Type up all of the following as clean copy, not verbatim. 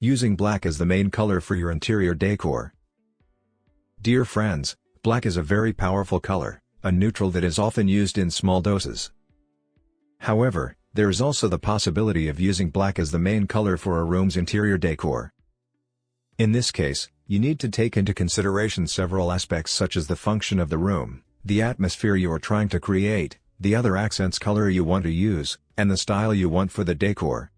Using black as the main color for your interior decor. Dear friends, black is a very powerful color, a neutral that is often used in small doses. However, there is also the possibility of using black as the main color for a room's interior decor. In this case, you need to take into consideration several aspects such as the function of the room, the atmosphere you are trying to create, the other accents color you want to use, and the style you want for the decor.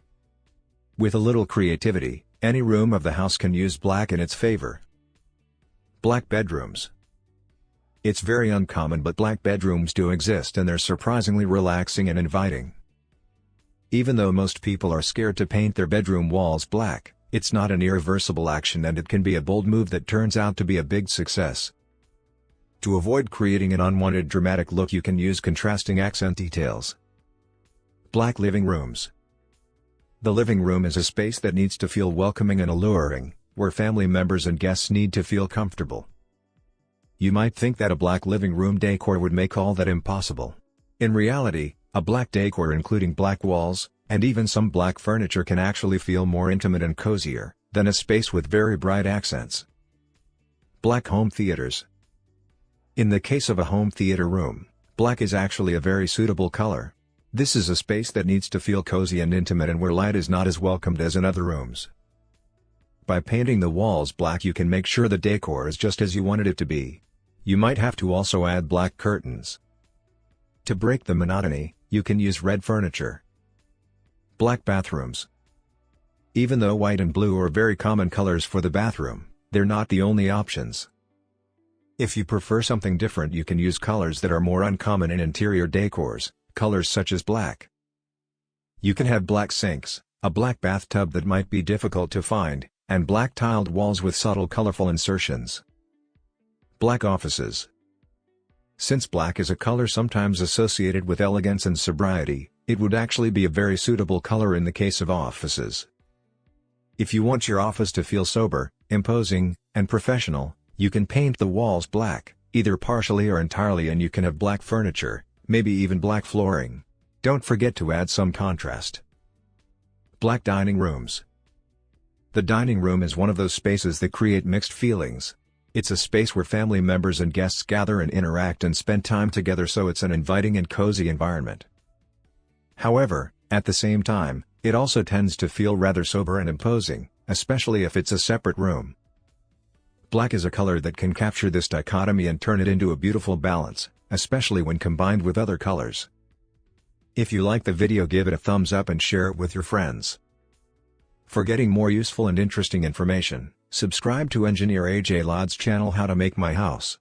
With a little creativity, any room of the house can use black in its favor. Black bedrooms. It's very uncommon, but black bedrooms do exist and they're surprisingly relaxing and inviting. Even though most people are scared to paint their bedroom walls black, it's not an irreversible action and it can be a bold move that turns out to be a big success. To avoid creating an unwanted dramatic look, you can use contrasting accent details. Black living rooms. The living room is a space that needs to feel welcoming and alluring, where family members and guests need to feel comfortable. You might think that a black living room decor would make all that impossible. In reality, a black decor including black walls, and even some black furniture can actually feel more intimate and cozier than a space with very bright accents. Black home theaters. In the case of a home theater room, black is actually a very suitable color. This is a space that needs to feel cozy and intimate and where light is not as welcomed as in other rooms. By painting the walls black, you can make sure the decor is just as you wanted it to be. You might have to also add black curtains. To break the monotony, you can use red furniture. Black bathrooms. Even though white and blue are very common colors for the bathroom, they're not the only options. If you prefer something different, you can use colors that are more uncommon in interior decors. Colors such as black. You can have black sinks, a black bathtub that might be difficult to find, and black tiled walls with subtle colorful insertions. Black offices. Since black is a color sometimes associated with elegance and sobriety, it would actually be a very suitable color in the case of offices. If you want your office to feel sober, imposing, and professional, you can paint the walls black, either partially or entirely, and you can have black furniture, maybe even black flooring. Don't forget to add some contrast. Black dining rooms. The dining room is one of those spaces that create mixed feelings. It's a space where family members and guests gather and interact and spend time together, so it's an inviting and cozy environment. However, at the same time, it also tends to feel rather sober and imposing, especially if it's a separate room. Black is a color that can capture this dichotomy and turn it into a beautiful balance, especially when combined with other colors. If you like the video, give it a thumbs up and share it with your friends. For getting more useful and interesting information, subscribe to Engineer AJ Ladd's channel How to Make My House.